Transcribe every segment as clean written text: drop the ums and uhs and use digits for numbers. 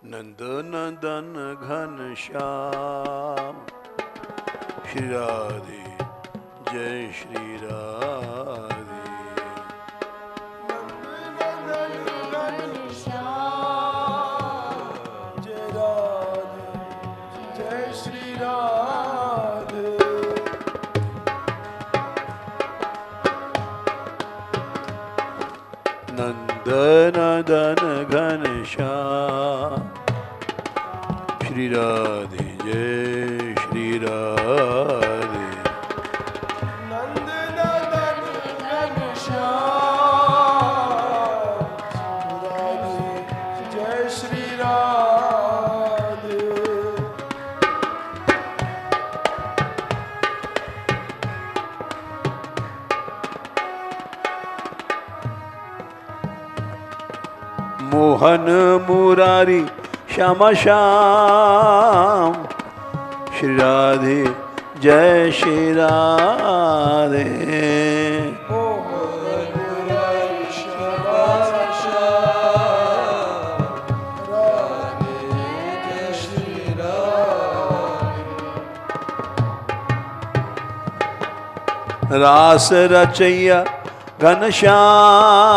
नंद नंदन घन श्याम श्री राधे जय श्री राधे। नंद नंदन घन श्याम श्री राधे जय श्री राधे। नंद नंदन घन श्याम राधे जय श्री राधे। मोहन मुरारी श्यामा श्याम श्री राधे जय श्री राधे। मोहन मुरारी श्यामा श्याम राधे जय श्री राधे। रास रचैया घनश्याम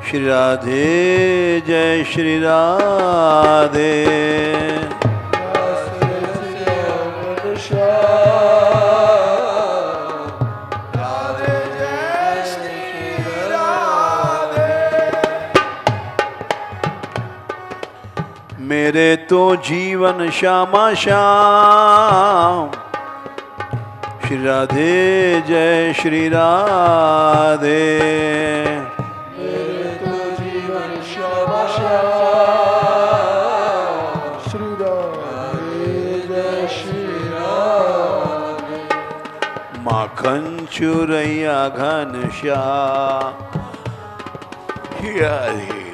श्री राधे जय श्री राधे। मेरे तो जीवन श्यामा श्याम श्री राधे जय श्री राधे। माखन चुरैया घन श्याम राधे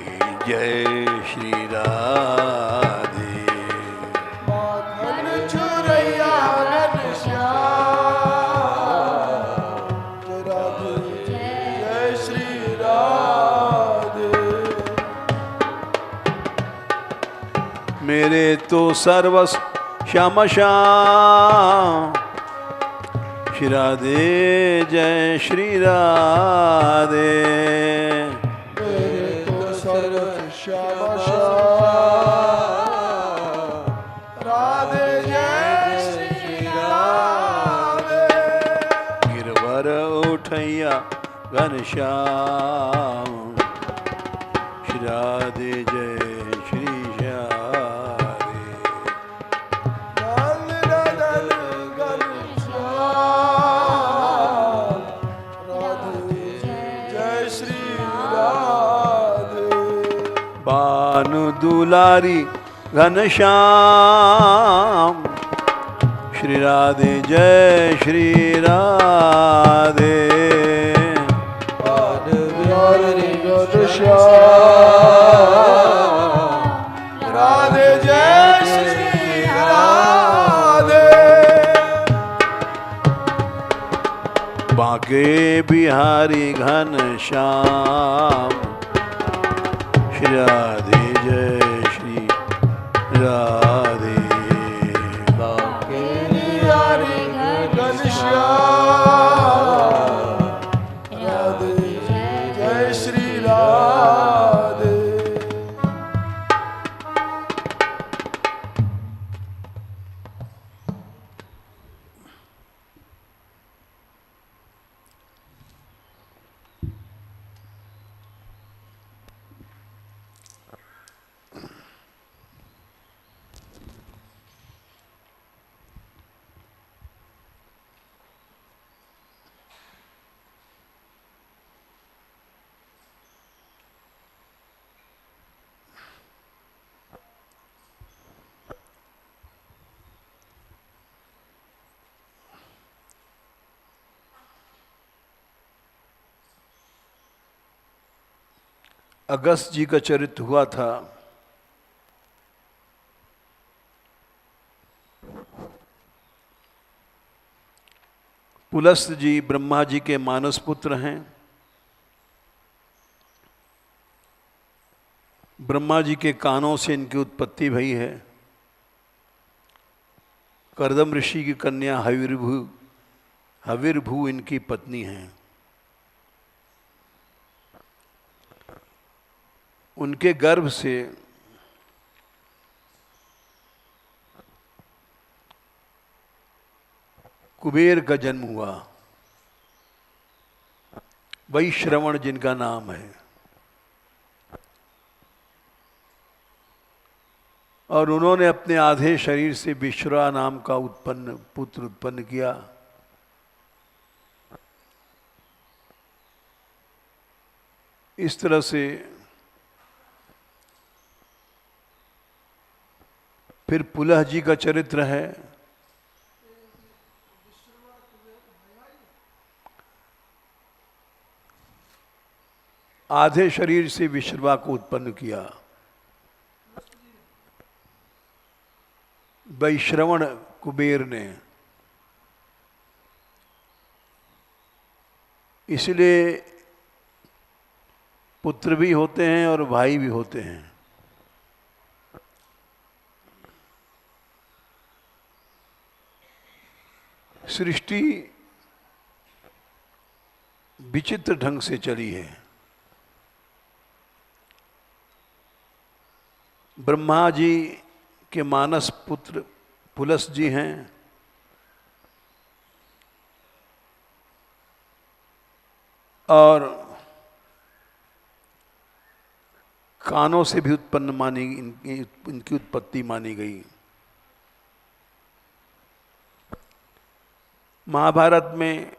जय श्री राधे। माखन चुरैया घन श्याम राधे जय श्री राधे। मेरे तो सर्वस श्याम श्याम श्री राधे जय श्री राधे। मेरे तो सर्व श्याम श्याम राधे जय श्री राधे। गिरवर उठैया घनश्याम श्री राधे जय श्री राधे। नंद नंदन घन श्याम राधे जय श्री राधे। बानु दुलारी घनश्याम श्री राधे जय श्री राधे। बान बिहारी घन श्याम राधे जय श्री राधे। बांके बिहारी घनश्याम श्री राधे जय श्री राधे। बांके बिहारी घन श्याम राधे जय श्री राधे। अगस्त जी का चरित्र हुआ था। पुलस्त जी ब्रह्मा जी के मानस पुत्र हैं। ब्रह्मा जी के कानों से इनकी उत्पत्ति भई है। कर्दम ऋषि की कन्या हविर्भू इनकी पत्नी हैं। उनके गर्भ से कुबेर का जन्म हुआ, वैश्रवण जिनका नाम है। और उन्होंने अपने आधे शरीर से विश्वा नाम का पुत्र उत्पन्न किया। इस तरह से फिर पुलह जी का चरित्र है। आधे शरीर से विश्वा को उत्पन्न किया। वैश्रवण कुबेर ने। इसलिए पुत्र भी होते हैं और भाई भी होते हैं। सृष्टि विचित्र ढंग से चली है। ब्रह्मा जी के मानस पुत्र पुलस जी हैं। और कानों से भी उत्पन्न इनकी उत्पत्ति मानी गई। महाभारत में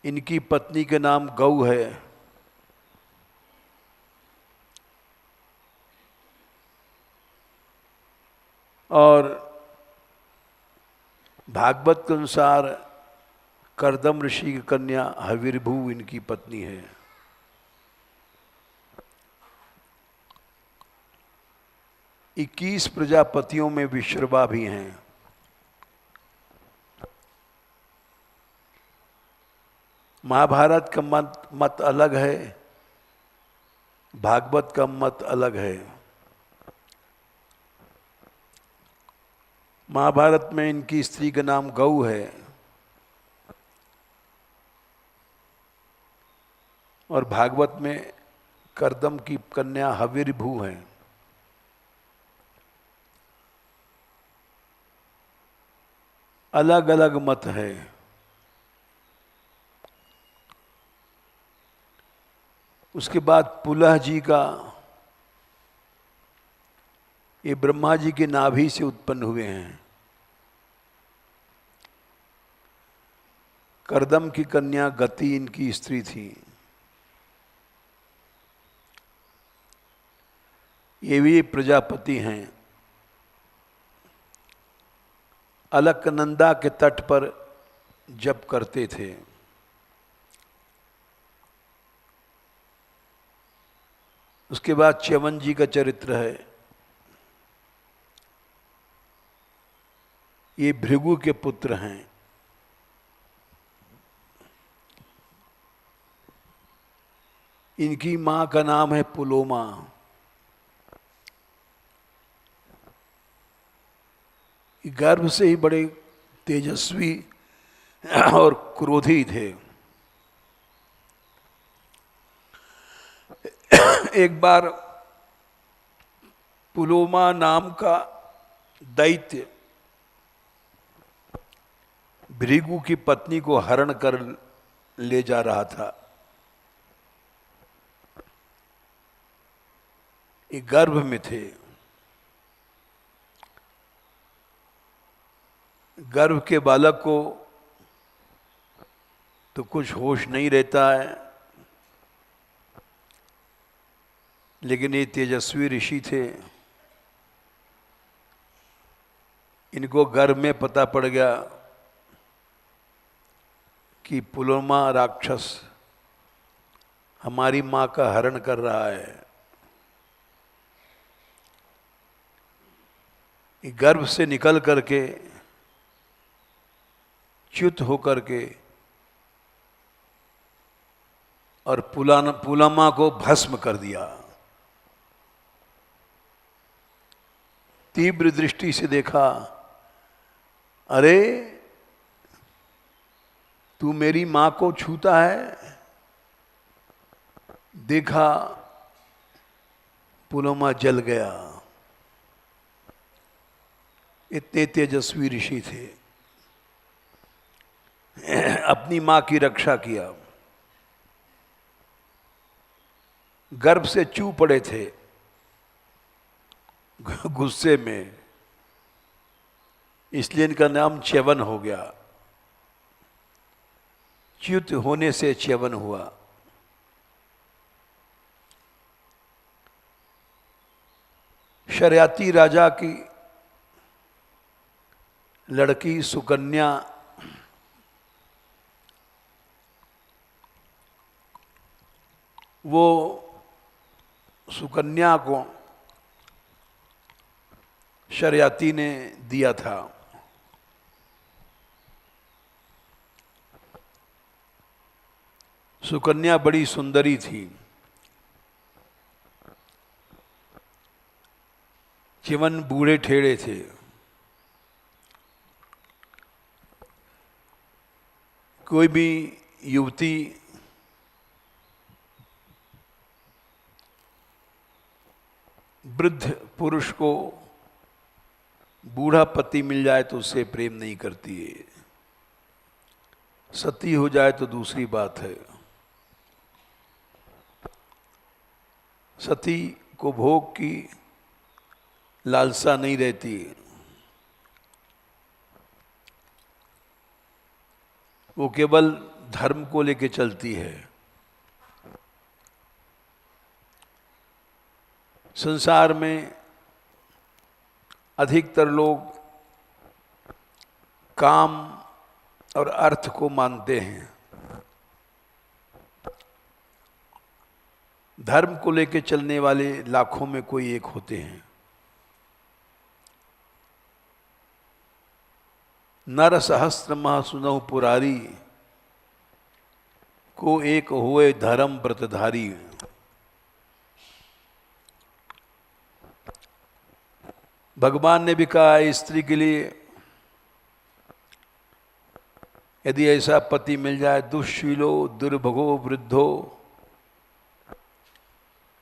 इनकी पत्नी के नाम गौ है। और भागवत के अनुसार कर्दम ऋषि की कन्या हविर्भू इनकी पत्नी है। इक्कीस प्रजापतियों में विश्रवा भी हैं। महाभारत का मत अलग है, भागवत का मत अलग है। महाभारत में इनकी स्त्री का नाम गौ है और भागवत में कर्दम की कन्या हविर्भू है। अलग अलग मत है। उसके बाद पुलह जी का, ये ब्रह्मा जी के नाभि से उत्पन्न हुए हैं। कर्दम की कन्या गति इनकी स्त्री थी। ये भी प्रजापति हैं। अलकनंदा के तट पर जप करते थे। उसके बाद च्यवन जी का चरित्र है। ये भृगु के पुत्र हैं। इनकी मां का नाम है पुलोमा। गर्भ से ही बड़े तेजस्वी और क्रोधी थे। एक बार पुलोमा नाम का दैत्य भृगु की पत्नी को हरण कर ले जा रहा था। ये गर्भ में थे। गर्भ के बालक को तो कुछ होश नहीं रहता है, लेकिन ये तेजस्वी ऋषि थे। इनको गर्भ में पता पड़ गया कि पुलोमा राक्षस हमारी मां का हरण कर रहा है। गर्भ से निकल करके च्युत होकर के और पुलोमा को भस्म कर दिया। तीव्र दृष्टि से देखा, अरे तू मेरी मां को छूता है। देखा पुलोमा जल गया। इतने तेजस्वी ऋषि थे, अपनी मां की रक्षा किया। गर्भ से चू पड़े थे गुस्से में, इसलिए इनका नाम च्यवन हो गया। च्युत होने से च्यवन हुआ। शर्याती राजा की लड़की सुकन्या वो सुकन्या को शर्याती ने दिया था। सुकन्या बड़ी सुंदरी थी। च्यवन बूढ़े ठेड़े थे। कोई भी युवती वृद्ध पुरुष को बूढ़ा पति मिल जाए तो उससे प्रेम नहीं करती है। सती हो जाए तो दूसरी बात है। सती को भोग की लालसा नहीं रहती। वो केवल धर्म को लेके चलती है। संसार में अधिकतर लोग काम और अर्थ को मानते हैं। धर्म को लेके चलने वाले लाखों में कोई एक होते हैं। नर सहस्त्र मह सुनहु पुरारी, को एक हुए धर्म व्रतधारी। भगवान ने भी कहा है स्त्री के लिए, यदि ऐसा पति मिल जाए, दुष्शीलो दुर्भगो वृद्धो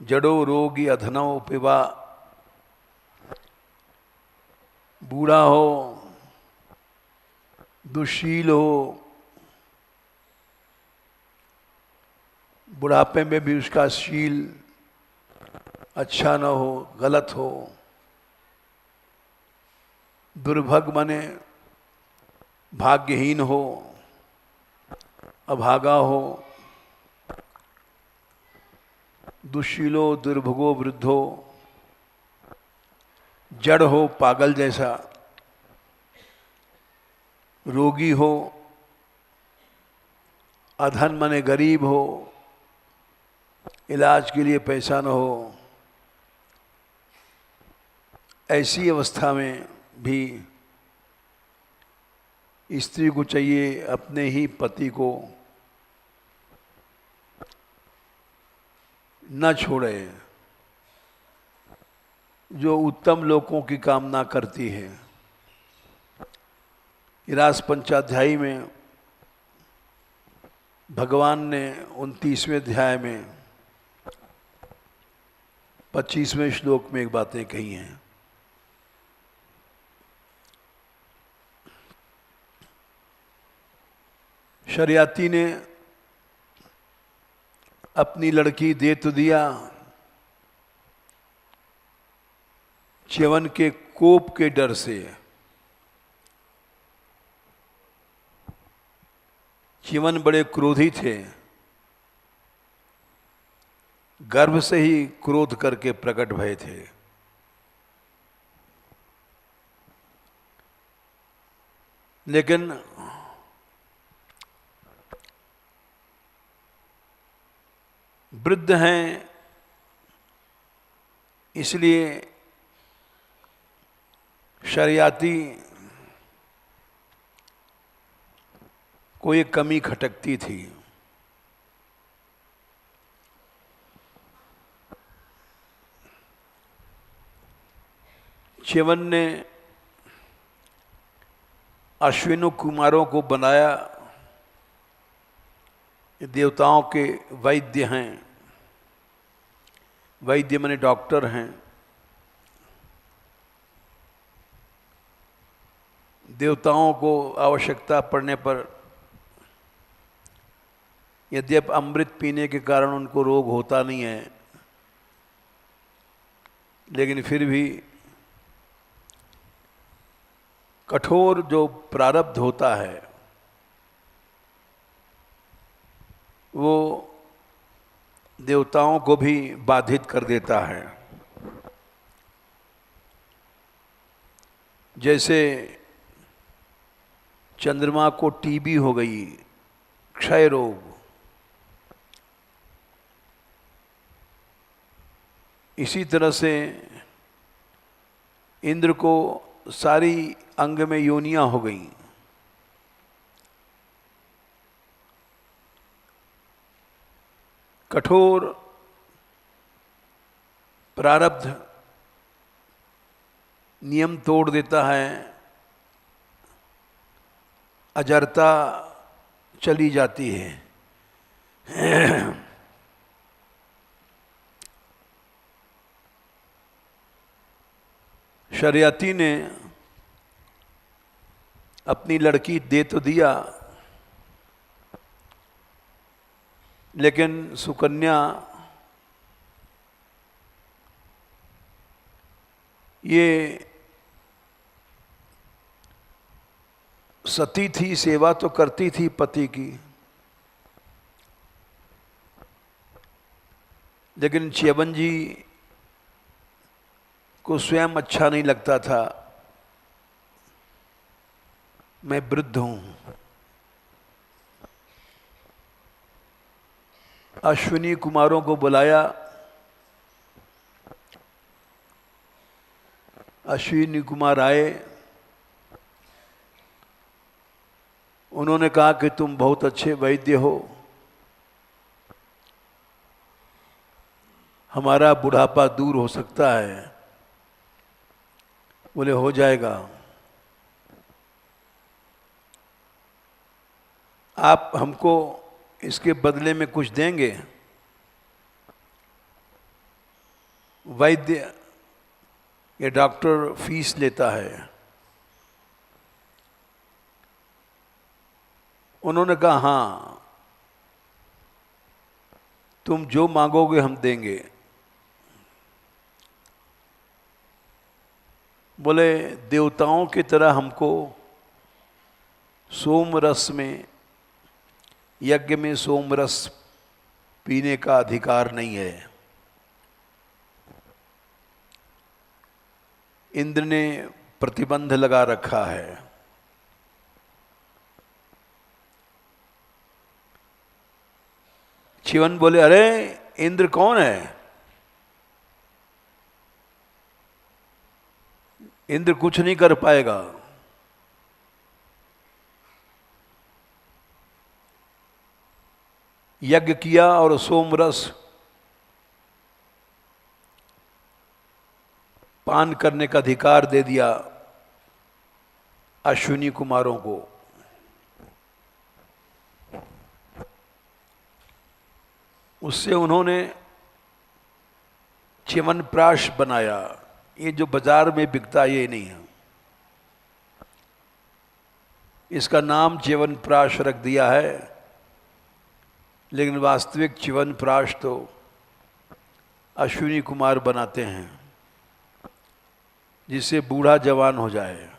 जड़ो रोगी अधनव पिबा। बूढ़ा हो, दुशील हो, बुढ़ापे में भी उसका शील अच्छा न हो, गलत हो। दुर्भग माने भाग्यहीन हो, अभागा हो। दुशीलो दुर्भगो वृद्धो, जड़ हो, पागल जैसा। रोगी हो, अधन माने गरीब हो, इलाज के लिए पैसा न हो। ऐसी अवस्था में भी स्त्री को चाहिए अपने ही पति को न छोड़े, जो उत्तम लोकों की कामना करती है। रास पंचाध्यायी में भगवान ने 29वें अध्याय में 25वें श्लोक में एक बातें कही हैं। शर्याती ने अपनी लड़की दे तो दिया, च्यवन के कोप के डर से। च्यवन बड़े क्रोधी थे, गर्भ से ही क्रोध करके प्रकट भये थे। लेकिन वृद्ध हैं, इसलिए शर्याती को एक कमी खटकती थी। च्यवन ने अश्विनों कुमारों को बनाया, ये देवताओं के वैद्य हैं। वैद्य माने डॉक्टर हैं। देवताओं को आवश्यकता पड़ने पर यद्यप अमृत पीने के कारण उनको रोग होता नहीं है, लेकिन फिर भी कठोर जो प्रारब्ध होता है वो देवताओं को भी बाधित कर देता है। जैसे चंद्रमा को टीबी हो गई, क्षय रोग, इसी तरह से इंद्र को सारी अंग में योनियां हो गई। कठोर प्रारब्ध नियम तोड़ देता है, अजरता चली जाती है। शरियती ने अपनी लड़की दे तो दिया, लेकिन सुकन्या ये सती थी, सेवा तो करती थी पति की, लेकिन च्यवन जी को स्वयं अच्छा नहीं लगता था। मैं वृद्ध हूं, अश्विनी कुमारों को बुलाया। अश्विनी कुमार आए, उन्होंने कहा कि तुम बहुत अच्छे वैद्य हो, हमारा बुढ़ापा दूर हो सकता है। बोले हो जाएगा, आप हमको इसके बदले में कुछ देंगे? वैद्य ये डॉक्टर फीस लेता है। उन्होंने कहा हाँ, तुम जो मांगोगे हम देंगे। बोले देवताओं की तरह हमको सोम रस में, यज्ञ में सोम रस पीने का अधिकार नहीं है। इंद्र ने प्रतिबंध लगा रखा है। च्यवन बोले अरे इंद्र कौन है? इंद्र कुछ नहीं कर पाएगा। यज्ञ किया और सोमरस पान करने का अधिकार दे दिया अश्विनी कुमारों को। उससे उन्होंने च्यवनप्राश बनाया। ये जो बाजार में बिकता ये नहीं है, इसका नाम च्यवनप्राश रख दिया है, लेकिन वास्तविक च्यवनप्राश तो अश्विनी कुमार बनाते हैं, जिससे बूढ़ा जवान हो जाए।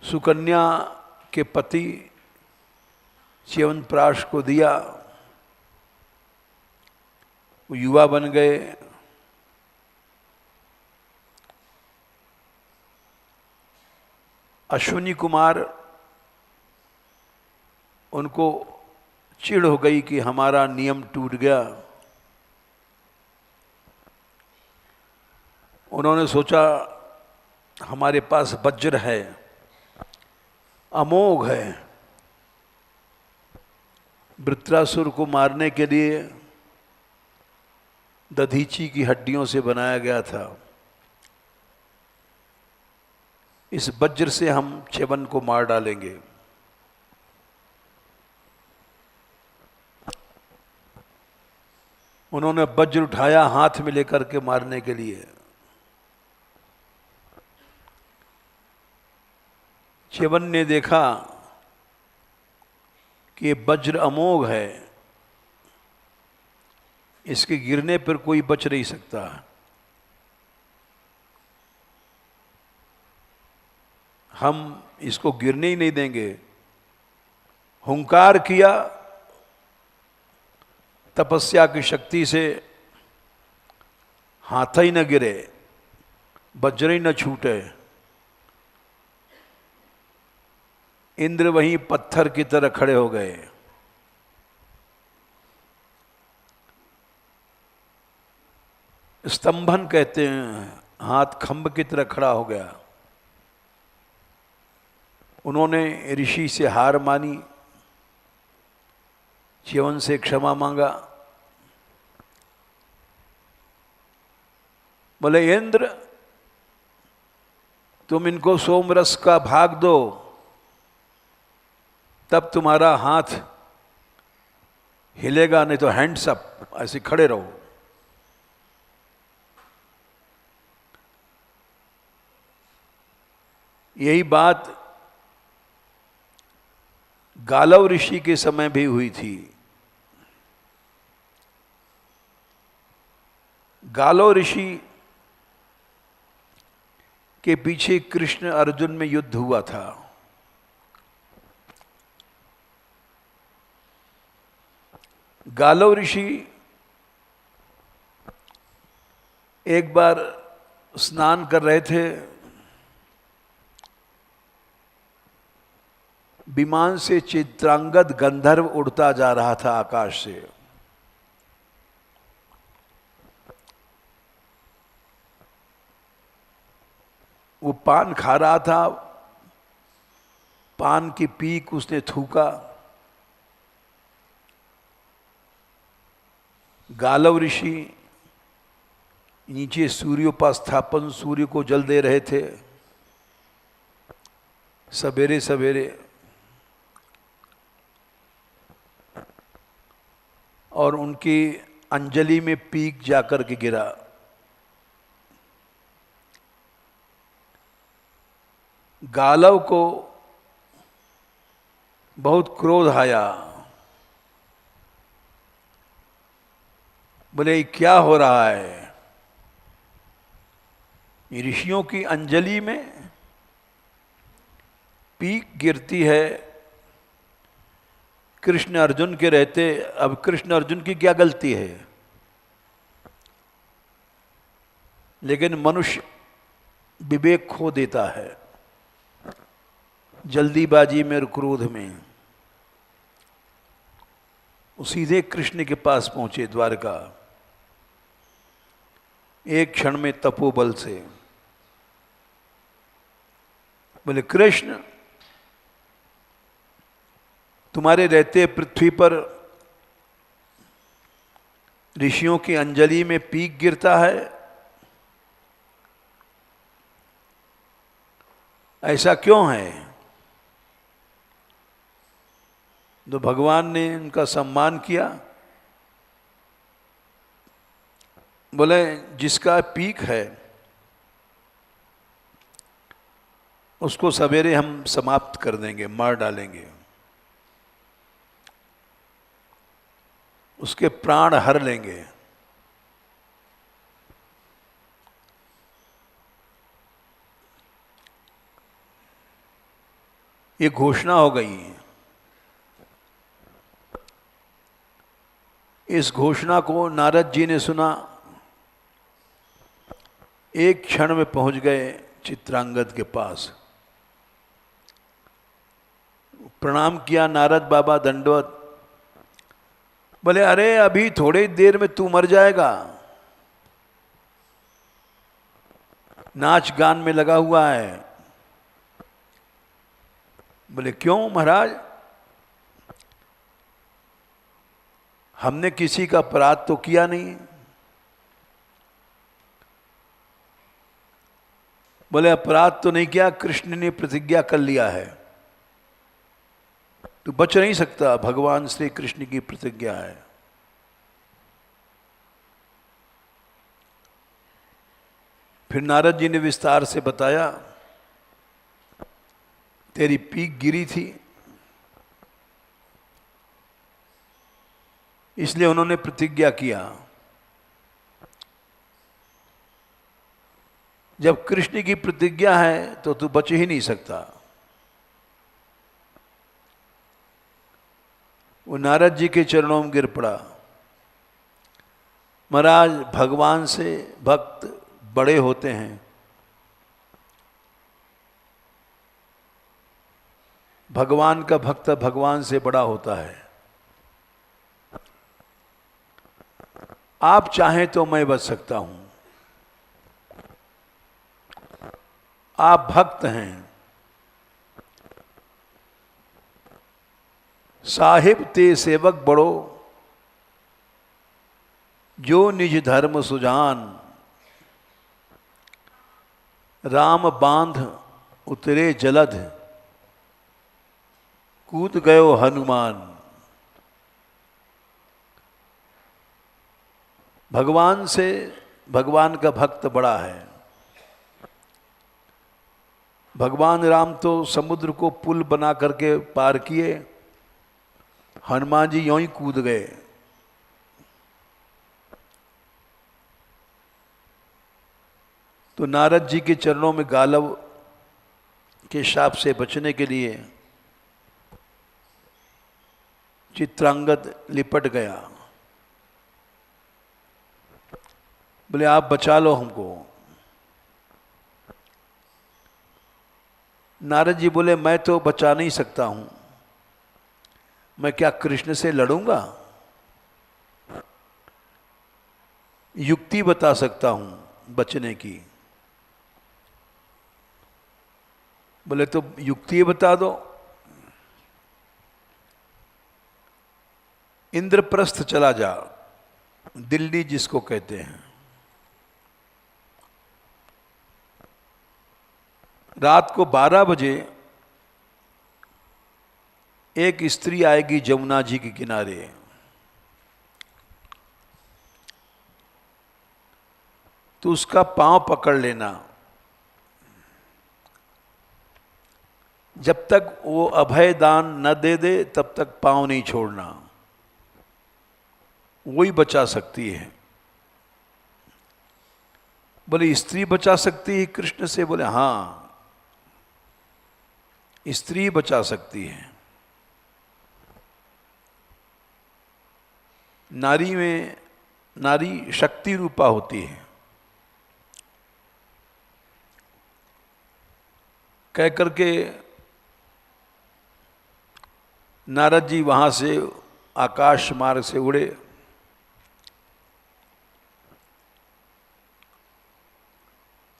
सुकन्या के पति च्यवनप्राश को दिया, वो युवा बन गए। अश्विनी कुमार, उनको चिढ़ हो गई कि हमारा नियम टूट गया। उन्होंने सोचा हमारे पास वज्र है, अमोघ है, वृत्रासुर को मारने के लिए दधीची की हड्डियों से बनाया गया था। इस वज्र से हम च्यवन को मार डालेंगे। उन्होंने वज्र उठाया हाथ में लेकर के मारने के लिए। च्यवन ने देखा कि वज्र अमोघ है, इसके गिरने पर कोई बच नहीं सकता। हम इसको गिरने ही नहीं देंगे। हुंकार किया, तपस्या की शक्ति से हाथ ही न गिरे, वज्र ही न छूटे। इंद्र वहीं पत्थर की तरह खड़े हो गए। स्तंभन कहते हैं, हाथ खंभ की तरह खड़ा हो गया। उन्होंने ऋषि से हार मानी, च्यवन से क्षमा मांगा। बोले इंद्र, तुम इनको सोमरस का भाग दो, तब तुम्हारा हाथ हिलेगा, नहीं तो हैंड्स अप, ऐसे खड़े रहो। यही बात गालव ऋषि के समय भी हुई थी। गालव ऋषि के पीछे कृष्ण अर्जुन में युद्ध हुआ था। गालव ऋषि एक बार स्नान कर रहे थे, विमान से चित्रांगद गंधर्व उड़ता जा रहा था आकाश से। वो पान खा रहा था, पान की पीक उसने थूका। गालव ऋषि नीचे सूर्योपास्थापन, सूर्य को जल दे रहे थे। सवेरे सवेरे और उनकी अंजलि में पीक जाकर के गिरा। गालव को बहुत क्रोध आया। बोले क्या हो रहा है? ऋषियों की अंजलि में पीक गिरती है, कृष्ण अर्जुन के रहते। अब कृष्ण अर्जुन की क्या गलती है? लेकिन मनुष्य विवेक खो देता है जल्दीबाजी में और क्रोध में। वो सीधे कृष्ण के पास पहुंचे द्वारका, एक क्षण में तपोबल से। बोले कृष्ण, तुम्हारे रहते पृथ्वी पर ऋषियों की अंजलि में पीक गिरता है, ऐसा क्यों है? तो भगवान ने उनका सम्मान किया। बोले जिसका पीक है उसको सवेरे हम समाप्त कर देंगे, मार डालेंगे, उसके प्राण हर लेंगे। ये घोषणा हो गई। इस घोषणा को नारद जी ने सुना, एक क्षण में पहुंच गए चित्रांगद के पास। प्रणाम किया, नारद बाबा दंडवत। बोले अरे अभी थोड़ी देर में तू मर जाएगा, नाच गान में लगा हुआ है। बोले क्यों महाराज? हमने किसी का अपराध तो किया नहीं। बोले अपराध तो नहीं किया, कृष्ण ने प्रतिज्ञा कर लिया है, तू बच नहीं सकता, भगवान श्री कृष्ण की प्रतिज्ञा है। फिर नारद जी ने विस्तार से बताया, तेरी पीक गिरी थी, इसलिए उन्होंने प्रतिज्ञा किया। जब कृष्ण की प्रतिज्ञा है तो तू बच ही नहीं सकता। वो नारद जी के चरणों में गिर पड़ा, महाराज भगवान से भक्त बड़े होते हैं, भगवान का भक्त भगवान से बड़ा होता है, आप चाहें तो मैं बच सकता हूं, आप भक्त हैं, साहिब ते सेवक बड़ो, जो निज धर्म सुजान, राम बांध उतरे जलध, कूद गयो हनुमान। भगवान से भगवान का भक्त बड़ा है। भगवान राम तो समुद्र को पुल बना करके पार किए, हनुमान जी यों ही कूद गए। तो नारद जी के चरणों में गालव के शाप से बचने के लिए चित्रांगद लिपट गया, बोले आप बचा लो हमको। नारद जी बोले मैं तो बचा नहीं सकता हूं, मैं क्या कृष्ण से लड़ूंगा? युक्ति बता सकता हूं बचने की। बोले तो युक्ति बता दो। इंद्रप्रस्थ चला जा, दिल्ली जिसको कहते हैं, रात को 12 बजे एक स्त्री आएगी जमुना जी के किनारे, तो उसका पांव पकड़ लेना, जब तक वो अभय दान न दे दे तब तक पांव नहीं छोड़ना, वही बचा सकती है। बोले स्त्री बचा सकती है कृष्ण से? बोले हाँ, स्त्री बचा सकती है। नारी में नारी शक्ति रूपा होती है। कह करके नारद जी वहां से आकाश मार्ग से उड़े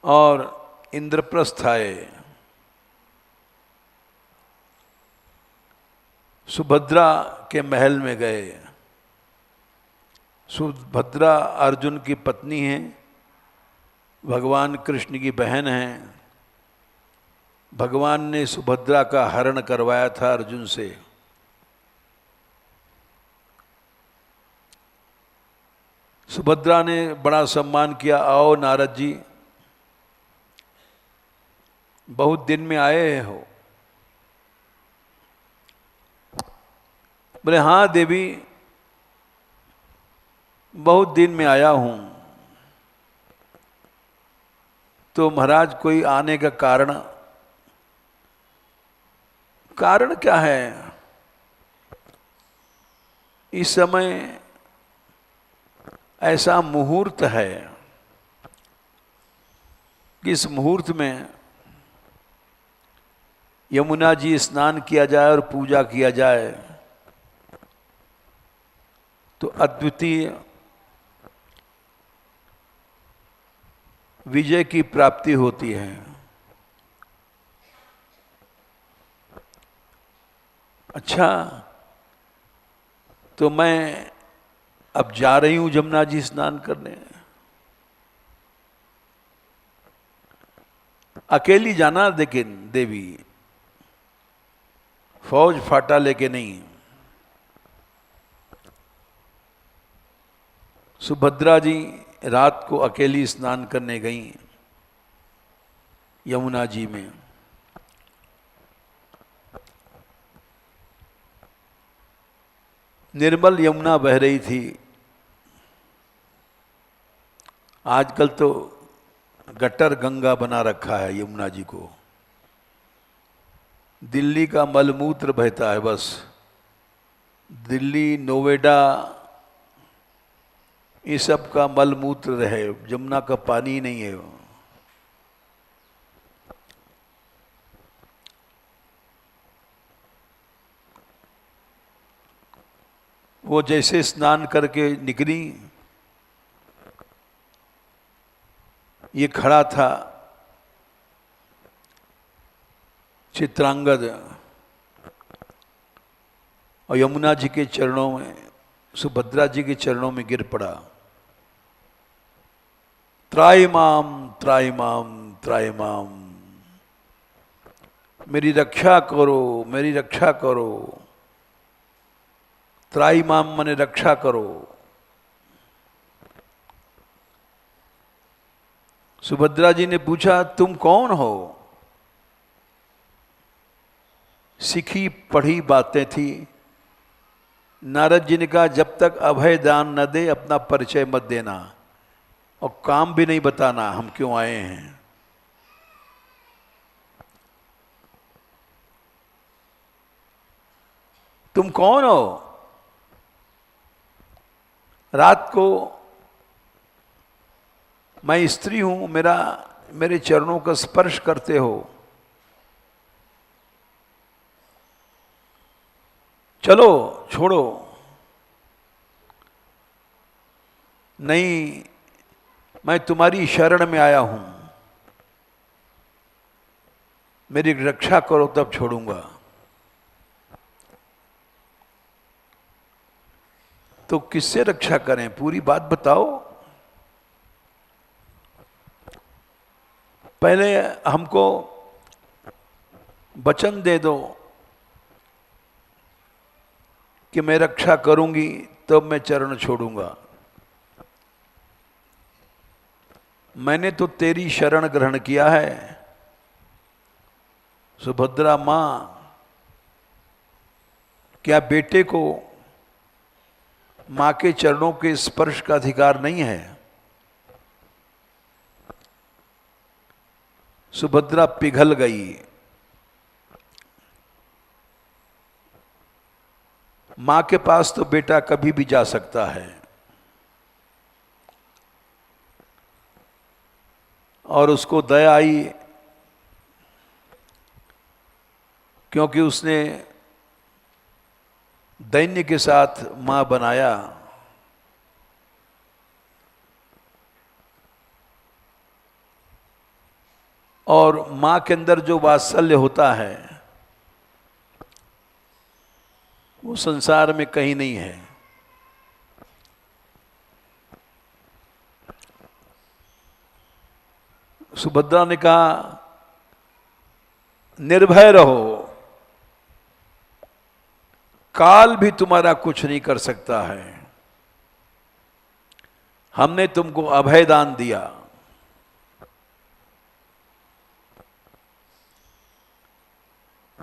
और इंद्रप्रस्थ आए। सुभद्रा के महल में गए। सुभद्रा अर्जुन की पत्नी है, भगवान कृष्ण की बहन है। भगवान ने सुभद्रा का हरण करवाया था अर्जुन से। सुभद्रा ने बड़ा सम्मान किया, आओ नारद जी, बहुत दिन में आए हो। बोले हाँ देवी, बहुत दिन में आया हूं। तो महाराज कोई आने का कारण क्या है? इस समय ऐसा मुहूर्त है कि इस मुहूर्त में यमुना जी स्नान किया जाए और पूजा किया जाए तो अद्वितीय विजय की प्राप्ति होती है। अच्छा, तो मैं अब जा रही हूं जमुना जी स्नान करने। अकेली जाना, लेकिन देवी फौज फाटा लेके नहीं। सुभद्रा जी रात को अकेली स्नान करने गई यमुना जी में। निर्मल यमुना बह रही थी। आजकल तो गटर गंगा बना रखा है यमुना जी को। दिल्ली का मलमूत्र बहता है बस। दिल्ली, नोएडा, ये सब का मलमूत्र रहे, यमुना का पानी नहीं है। वो जैसे स्नान करके निकली, ये खड़ा था चित्रांगद और यमुना जी के चरणों में, सुभद्रा जी के चरणों में गिर पड़ा। त्राहिमाम त्राहिमाम त्राहिमाम, मेरी रक्षा करो, मेरी रक्षा करो। त्राहिमाम माने रक्षा करो। सुभद्रा जी ने पूछा, तुम कौन हो? सीखी पढ़ी बातें थी। नारद जी ने कहा, जब तक अभय दान न दे अपना परिचय मत देना और काम भी नहीं बताना हम क्यों आए हैं। तुम कौन हो? रात को मैं स्त्री हूं, मेरे चरणों का स्पर्श करते हो। चलो छोड़ो। नहीं, मैं तुम्हारी शरण में आया हूं, मेरी रक्षा करो तब छोड़ूंगा। तो किससे रक्षा करें, पूरी बात बताओ। पहले हमको वचन दे दो कि मैं रक्षा करूंगी, तब मैं चरण छोड़ूंगा। मैंने तो तेरी शरण ग्रहण किया है सुभद्रा मां। क्या बेटे को मां के चरणों के स्पर्श का अधिकार नहीं है? सुभद्रा पिघल गई। मां के पास तो बेटा कभी भी जा सकता है, और उसको दया आई क्योंकि उसने दैन्य के साथ मां बनाया। और मां के अंदर जो वात्सल्य होता है वो संसार में कहीं नहीं है। सुभद्रा ने कहा, निर्भय रहो, काल भी तुम्हारा कुछ नहीं कर सकता है। हमने तुमको अभय दान दिया।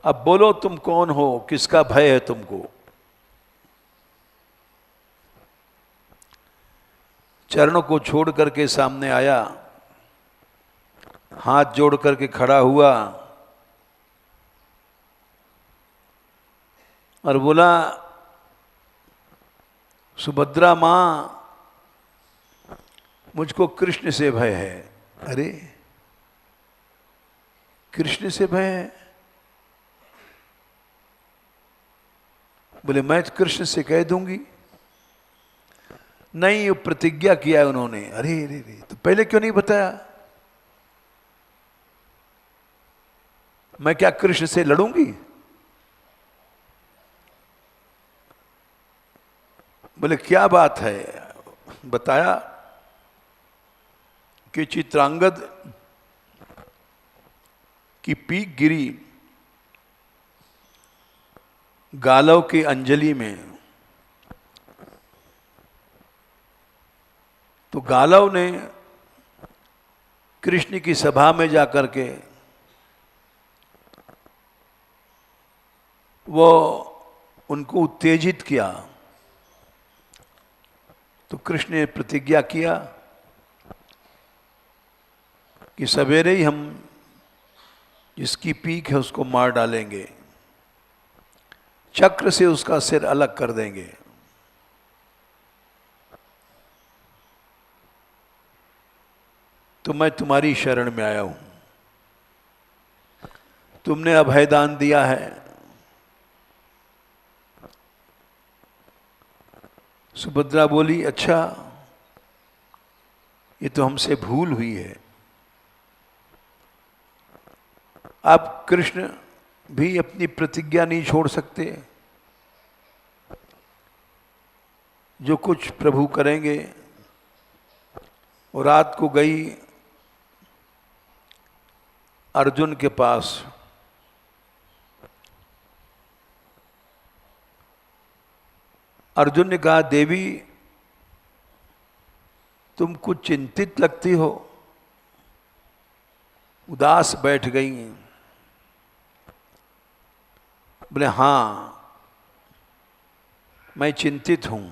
अब बोलो तुम कौन हो, किसका भय है तुमको? चरणों को छोड़ करके सामने आया, हाथ जोड़ करके खड़ा हुआ और बोला, सुभद्रा मां, मुझको कृष्ण से भय है। अरे, कृष्ण से भय है? बोले, मैं कृष्ण से कह दूंगी। नहीं, ये प्रतिज्ञा किया है उन्होंने। अरे अरे अरे, तो पहले क्यों नहीं बताया? मैं क्या कृष्ण से लड़ूंगी? बोले, क्या बात है? बताया कि चित्रांगद कि पीक गिरी गालव की अंजलि में, तो गालव ने कृष्ण की सभा में जाकर के वो उनको उत्तेजित किया। तो कृष्ण ने प्रतिज्ञा किया कि सवेरे ही हम जिसकी पीक है उसको मार डालेंगे, चक्र से उसका सिर अलग कर देंगे। तो मैं तुम्हारी शरण में आया हूं, तुमने अभयदान दिया है। सुभद्रा बोली, अच्छा ये तो हमसे भूल हुई है। आप कृष्ण भी अपनी प्रतिज्ञा नहीं छोड़ सकते? जो कुछ प्रभु करेंगे। और रात को गई अर्जुन के पास, अर्जुन ने कहा, देवी तुम कुछ चिंतित लगती हो, उदास बैठ गई। बोले, हाँ मैं चिंतित हूं।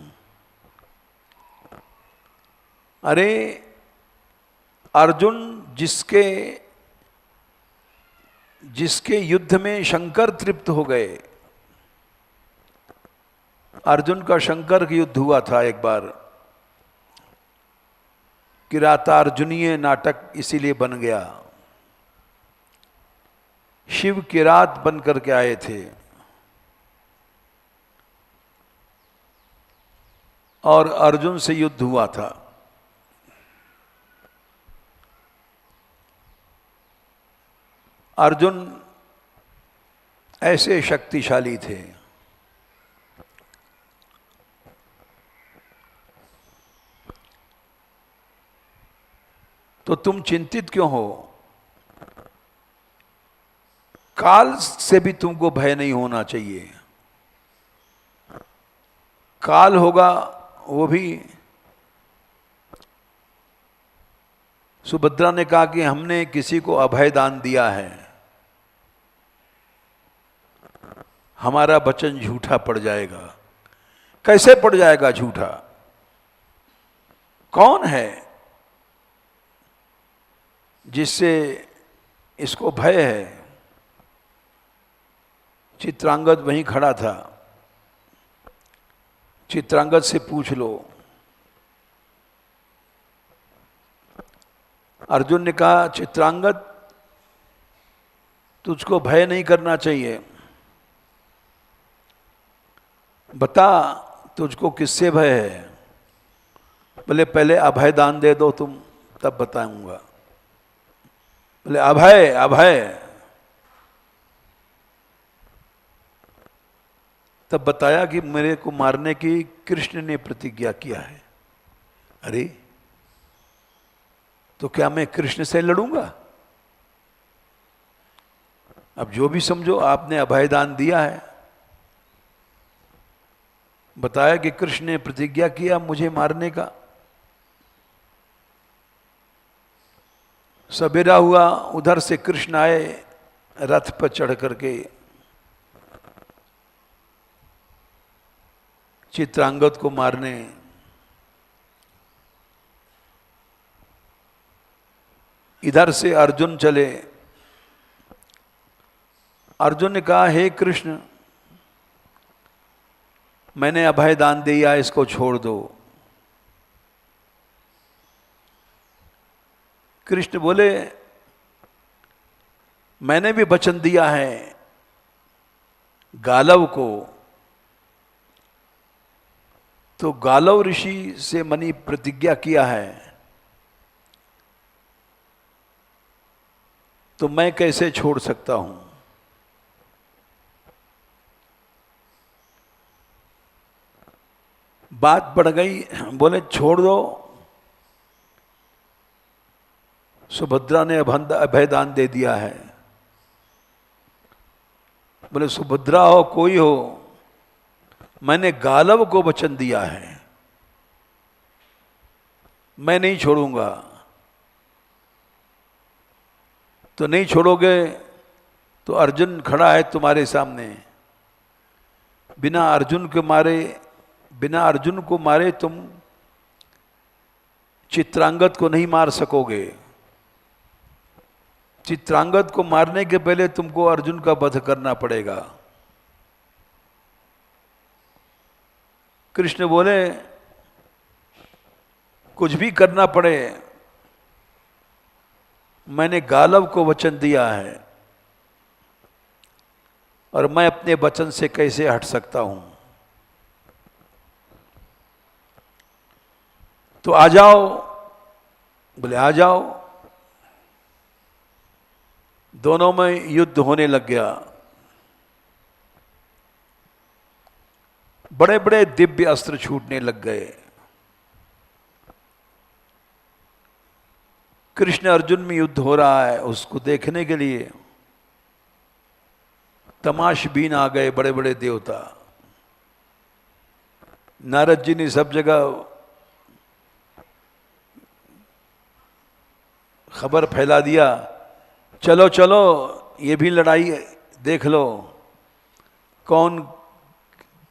अरे अर्जुन जिसके युद्ध में शंकर तृप्त हो गए, अर्जुन का शंकर का युद्ध हुआ था एक बार, किरातार्जुनीय नाटक इसीलिए बन गया। शिव किरात बन करके आए थे और अर्जुन से युद्ध हुआ था। अर्जुन ऐसे शक्तिशाली थे। तो तुम चिंतित क्यों हो? काल से भी तुमको भय नहीं होना चाहिए। काल होगा वो भी। सुभद्रा ने कहा कि हमने किसी को अभय दान दिया है, हमारा वचन झूठा पड़ जाएगा। कैसे पड़ जाएगा झूठा? कौन है जिससे इसको भय है? चित्रांगद वहीं खड़ा था, चित्रांगद से पूछ लो। अर्जुन ने कहा, चित्रांगद तुझको भय नहीं करना चाहिए, बता तुझको किससे भय है? बोले, पहले अभय दान दे दो तुम, तब बताऊंगा। बोले, अभय अभय, तब बताया कि मेरे को मारने की कृष्ण ने प्रतिज्ञा किया है। अरे तो क्या मैं कृष्ण से लड़ूंगा? अब जो भी समझो, आपने अभयदान दिया है, बताया कि कृष्ण ने प्रतिज्ञा किया मुझे मारने का। सवेरा हुआ, उधर से कृष्ण आए रथ पर चढ़ करके, चित्रांगद को मारने। इधर से अर्जुन चले। अर्जुन ने कहा, हे कृष्ण, मैंने अभय दान दिया, इसको छोड़ दो। कृष्ण बोले, मैंने भी वचन दिया है गालव को, तो गालव ऋषि से मैंने प्रतिज्ञा किया है, तो मैं कैसे छोड़ सकता हूं? बात बढ़ गई। बोले, छोड़ दो। सुभद्रा ने अभयदान दे दिया है, बोले सुभद्रा हो कोई हो, मैंने गालव को वचन दिया है, मैं नहीं छोड़ूंगा। तो नहीं छोड़ोगे तो अर्जुन खड़ा है तुम्हारे सामने, बिना अर्जुन को मारे तुम चित्रांगद को नहीं मार सकोगे। चित्रांगद को मारने के पहले तुमको अर्जुन का वध करना पड़ेगा। कृष्ण बोले कुछ भी करना पड़े, मैंने गालव को वचन दिया है और मैं अपने वचन से कैसे हट सकता हूं। तो आ जाओ। बोले आ जाओ। दोनों में युद्ध होने लग गया। बड़े बड़े दिव्य अस्त्र छूटने लग गए। कृष्ण अर्जुन में युद्ध हो रहा है, उसको देखने के लिए तमाशबीन आ गए बड़े बड़े देवता। नारद जी ने सब जगह खबर फैला दिया, चलो चलो ये भी लड़ाई देख लो, कौन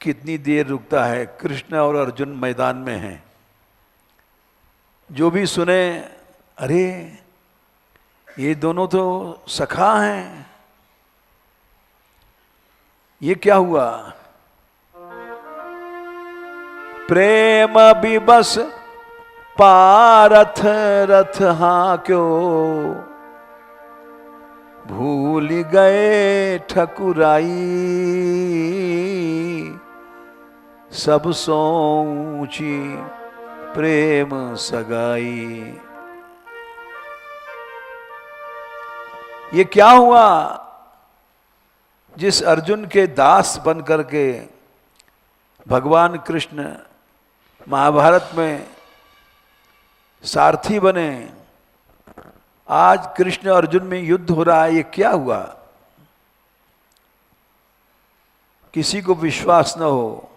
कितनी देर रुकता है। कृष्ण और अर्जुन मैदान में हैं। जो भी सुने, अरे ये दोनों तो सखा हैं, ये क्या हुआ। प्रेम विबस पारथ रथ हाँ क्यों, भूल गए ठकुराई, सब सोची प्रेम सगाई। ये क्या हुआ। जिस अर्जुन के दास बन करके भगवान कृष्ण महाभारत में सारथी बने, आज कृष्ण अर्जुन में युद्ध हो रहा है, ये क्या हुआ। किसी को विश्वास न हो।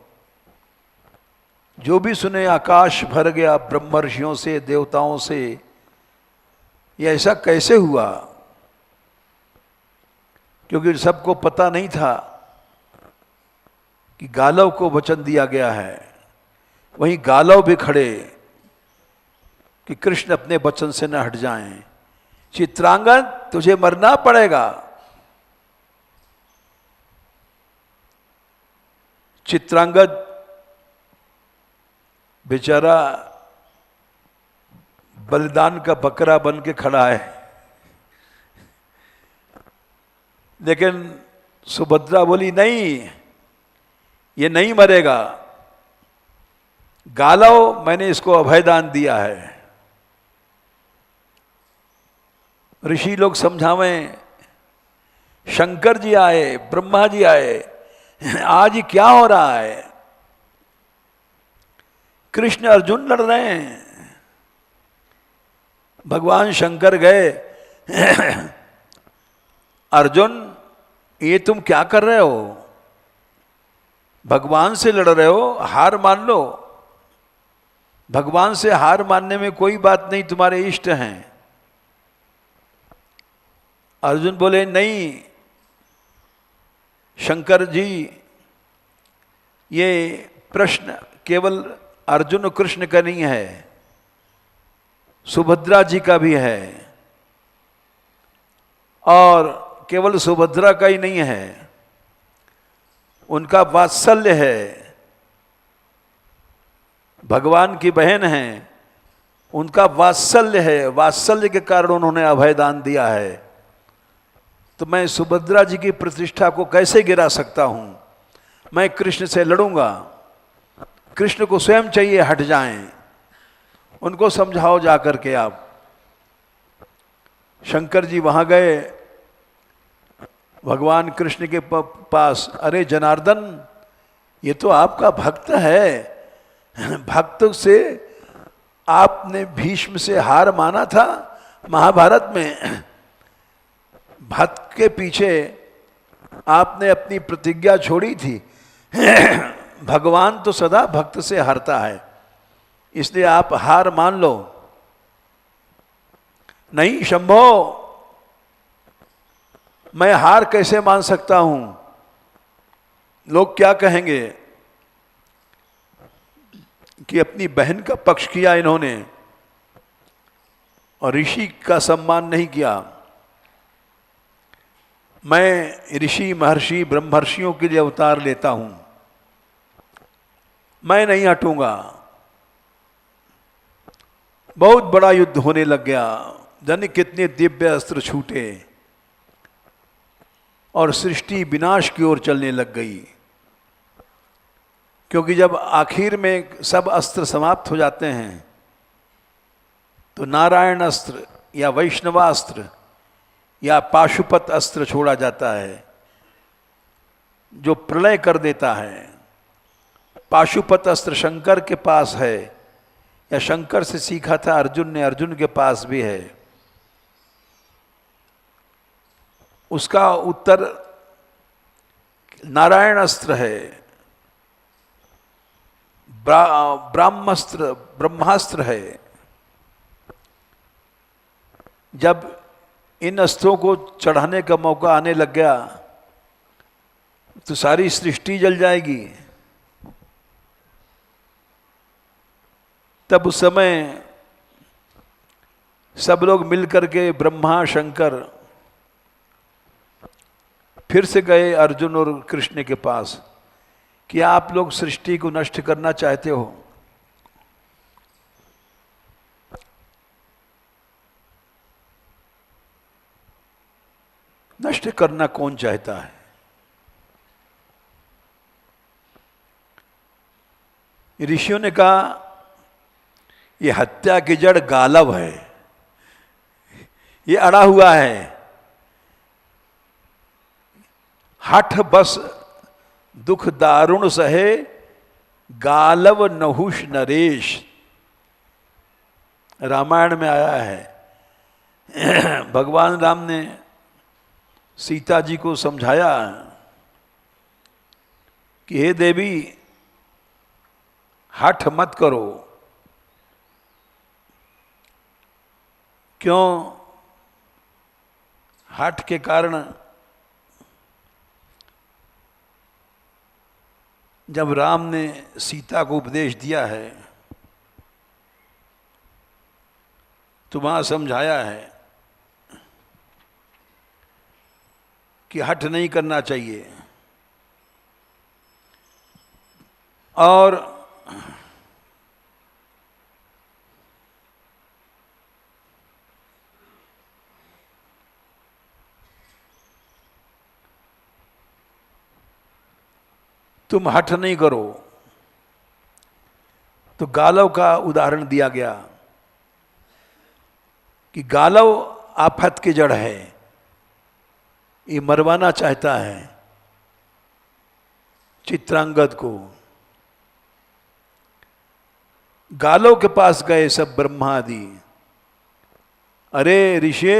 जो भी सुने आकाश भर गया ब्रह्मर्षियों से, देवताओं से। ये ऐसा कैसे हुआ। क्योंकि सबको पता नहीं था कि गालव को वचन दिया गया है। वहीं गालव भी खड़े कि कृष्ण अपने वचन से न हट जाएं। चित्रांगद तुझे मरना पड़ेगा। चित्रांगद बेचारा बलिदान का बकरा बन के खड़ा है, लेकिन सुभद्रा बोली नहीं, ये नहीं मरेगा। गालव मैंने इसको अभयदान दिया है। ऋषि लोग समझावें, शंकर जी आए, ब्रह्मा जी आए, आज ये क्या हो रहा है। कृष्ण अर्जुन लड़ रहे हैं। भगवान शंकर गए, अर्जुन ये तुम क्या कर रहे हो। भगवान से लड़ रहे हो, हार मान लो। भगवान से हार मानने में कोई बात नहीं, तुम्हारे इष्ट हैं। अर्जुन बोले नहीं शंकर जी, ये प्रश्न केवल अर्जुन और कृष्ण का नहीं है, सुभद्रा जी का भी है। और केवल सुभद्रा का ही नहीं है, उनका वात्सल्य है। भगवान की बहन है, उनका वात्सल्य है। वात्सल्य के कारण उन्होंने अभयदान दिया है। तो मैं सुभद्रा जी की प्रतिष्ठा को कैसे गिरा सकता हूं। मैं कृष्ण से लड़ूंगा। कृष्ण को स्वयं चाहिए हट जाएं। उनको समझाओ जाकर के आप। शंकर जी वहां गए भगवान कृष्ण के पास। अरे जनार्दन, ये तो आपका भक्त है। भक्त से आपने भीष्म से हार माना था महाभारत में। भक्त के पीछे आपने अपनी प्रतिज्ञा छोड़ी थी। भगवान तो सदा भक्त से हारता है, इसलिए आप हार मान लो। नहीं शंभो, मैं हार कैसे मान सकता हूं? लोग क्या कहेंगे कि अपनी बहन का पक्ष किया इन्होंने और ऋषि का सम्मान नहीं किया। मैं ऋषि महर्षि ब्रह्मर्षियों के लिए अवतार लेता हूं, मैं नहीं हटूंगा। बहुत बड़ा युद्ध होने लग गया, जाने कितने दिव्य अस्त्र छूटे और सृष्टि विनाश की ओर चलने लग गई। क्योंकि जब आखिर में सब अस्त्र समाप्त हो जाते हैं तो नारायण अस्त्र या वैष्णवास्त्र या पाशुपत अस्त्र छोड़ा जाता है, जो प्रलय कर देता है। पाशुपत अस्त्र शंकर के पास है, या शंकर से सीखा था अर्जुन ने, अर्जुन के पास भी है। उसका उत्तर नारायण अस्त्र है, ब्रह्मास्त्र है। जब इन अस्त्रों को चढ़ाने का मौका आने लग गया तो सारी सृष्टि जल जाएगी। तब उस समय सब लोग मिलकर के ब्रह्मा शंकर फिर से गए अर्जुन और कृष्ण के पास कि आप लोग सृष्टि को नष्ट करना चाहते हो। नष्ट करना कौन चाहता है? ऋषियों ने कहा ये हत्या की जड़ गालव है, ये अड़ा हुआ है। हठ बस दुख दारुण सहे, गालव नहुष नरेश। रामायण में आया है। भगवान राम ने सीता जी को समझाया कि हे देवी, हठ मत करो। क्यों? हठ के कारण जब राम ने सीता को उपदेश दिया है तो वहां समझाया है कि हठ नहीं करना चाहिए। और तुम हठ नहीं करो। तो गालव का उदाहरण दिया गया कि गालव आफत की जड़ है, ये मरवाना चाहता है चित्रांगद को। गालव के पास गए सब ब्रह्मा आदि, अरे ऋषि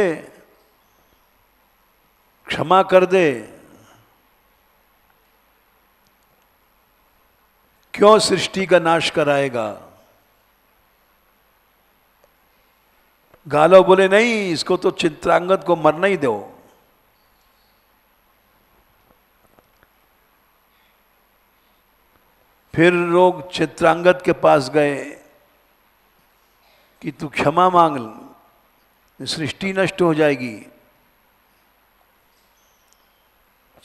क्षमा कर दे, क्यों सृष्टि का नाश कराएगा? गालव बोले नहीं, इसको तो चित्रांगद को मरना ही दो। फिर लोग चित्रांगद के पास गए कि तू क्षमा मांग, सृष्टि नष्ट हो जाएगी।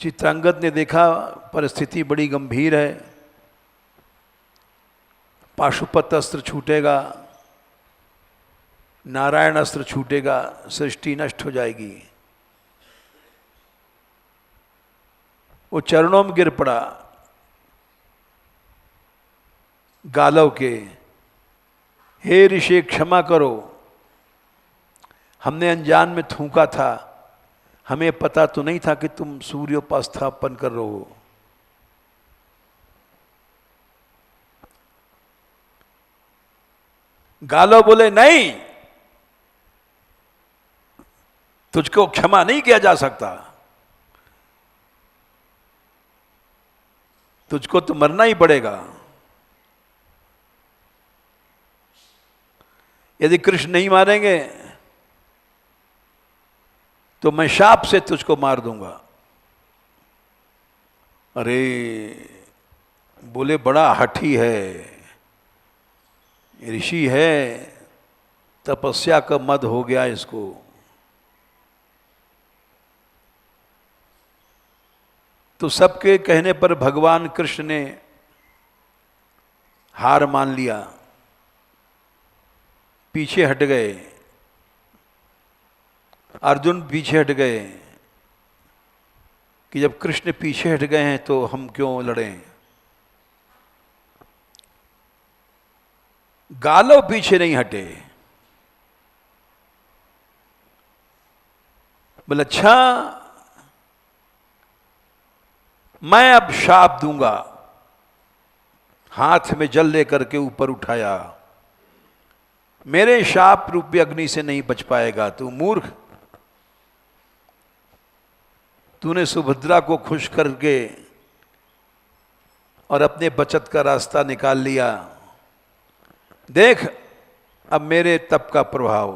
चित्रांगद ने देखा परिस्थिति बड़ी गंभीर है, पाशुपत अस्त्र छूटेगा, नारायण अस्त्र छूटेगा, सृष्टि नष्ट हो जाएगी। वो चरणों में गिर पड़ा गालव के, हे ऋषि क्षमा करो, हमने अनजान में थूका था, हमें पता तो नहीं था कि तुम सूर्योपास्थापन कर रहे हो। गालव बोले नहीं, तुझको क्षमा नहीं किया जा सकता। तुझको तो मरना ही पड़ेगा। यदि कृष्ण नहीं मारेंगे तो मैं शाप से तुझको मार दूंगा। अरे बोले बड़ा हठी है, ऋषि है, तपस्या का मद हो गया इसको। तो सबके कहने पर भगवान कृष्ण ने हार मान लिया, पीछे हट गए। अर्जुन पीछे हट गए कि जब कृष्ण पीछे हट गए हैं तो हम क्यों लड़ें। गालो पीछे नहीं हटे। बोले अच्छा मैं अब शाप दूंगा। हाथ में जल लेकर के ऊपर उठाया। मेरे शाप रूपी अग्नि से नहीं बच पाएगा तू मूर्ख। तूने सुभद्रा को खुश करके और अपने बचत का रास्ता निकाल लिया। देख अब मेरे तप का प्रभाव।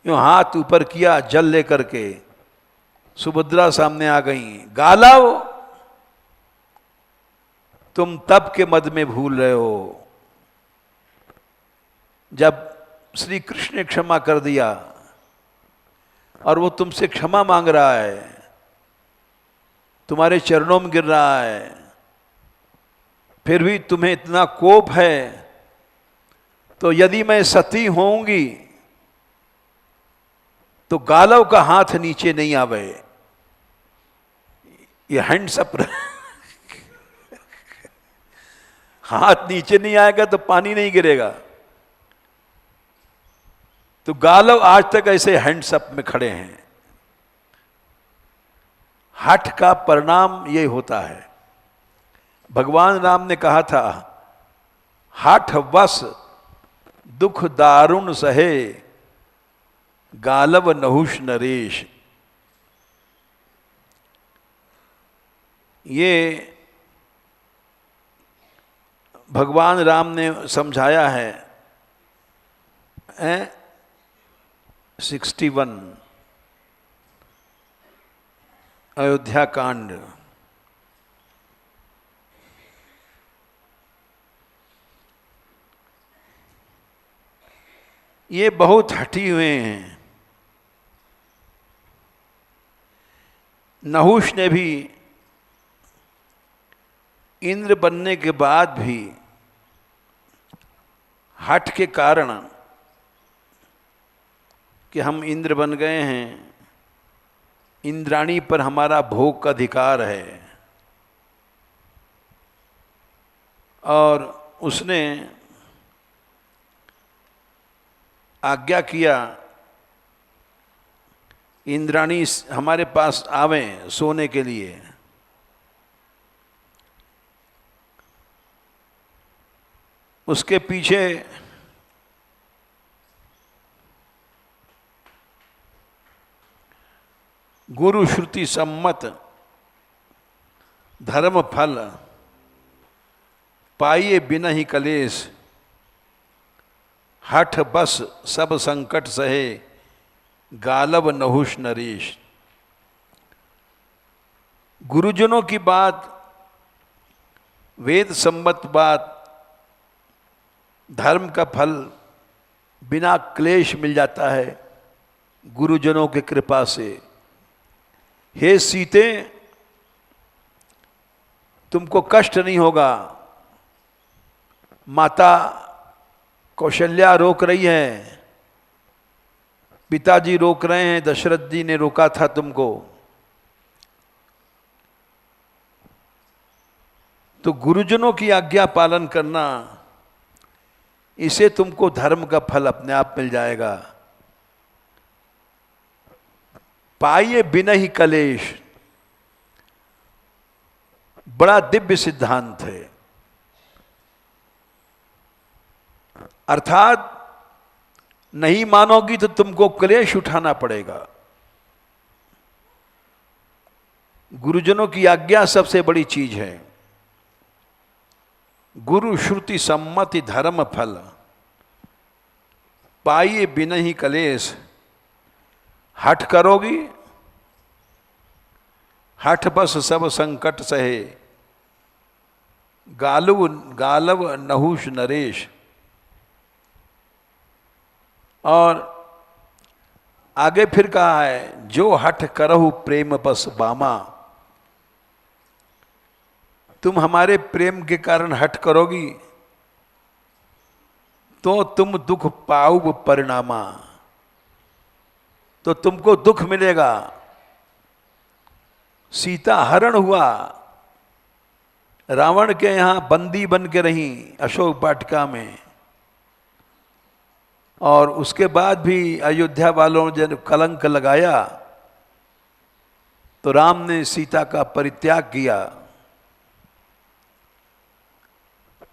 यूं हाथ ऊपर किया, जल लेकर के सुभद्रा सामने आ गई। गालाओ तुम तप के मद में भूल रहे हो। जब श्री कृष्ण ने क्षमा कर दिया और वो तुमसे क्षमा मांग रहा है, तुम्हारे चरणों में गिर रहा है, फिर भी तुम्हें इतना कोप है, तो यदि मैं सती होऊंगी तो गालव का हाथ नीचे नहीं आवे। ये हैंड्स अप हाथ नीचे नहीं आएगा तो पानी नहीं गिरेगा। तो गालव आज तक ऐसे हैंड्स अप में खड़े हैं। हठ का परिणाम ये होता है। भगवान राम ने कहा था, हठ वश दुख दारुण सहे, गालव नहुष नरेश। ये भगवान राम ने समझाया है 61 अयोध्या कांड। ये बहुत हटी हुए हैं। नहुष ने भी इंद्र बनने के बाद भी हठ के कारण कि हम इंद्र बन गए हैं, इंद्राणी पर हमारा भोग का अधिकार है, और उसने आज्ञा किया इंद्राणी हमारे पास आवें सोने के लिए। उसके पीछे गुरु श्रुति सम्मत धर्म फल पाइए बिना ही कलेश, हठ बस सब संकट सहे, गालव नहुष नरेश। गुरुजनों की बात, वेद सम्मत बात, धर्म का फल बिना क्लेश मिल जाता है गुरुजनों की कृपा से। हे सीते, तुमको कष्ट नहीं होगा। माता कौशल्या रोक रही है, पिताजी रोक रहे हैं, दशरथ जी ने रोका था तुमको। तो गुरुजनों की आज्ञा पालन करना, इसे तुमको धर्म का फल अपने आप मिल जाएगा। पाइए बिना ही कलेश, बड़ा दिव्य सिद्धांत है। अर्थात नहीं मानोगी तो तुमको क्लेश उठाना पड़ेगा। गुरुजनों की आज्ञा सबसे बड़ी चीज है। गुरु श्रुति सम्मति धर्म फल, पाइए बिन ही कलेश। हठ करोगी, हठ बस सब संकट सहे, गालव नहुष नरेश। और आगे फिर कहा है, जो हठ करहु प्रेम बस बामा। तुम हमारे प्रेम के कारण हठ करोगी तो तुम दुख पाओ परिणामा, तो तुमको दुख मिलेगा। सीता हरण हुआ, रावण के यहां बंदी बन के रही अशोक वाटिका में, और उसके बाद भी अयोध्या वालों ने जब कलंक लगाया तो राम ने सीता का परित्याग किया।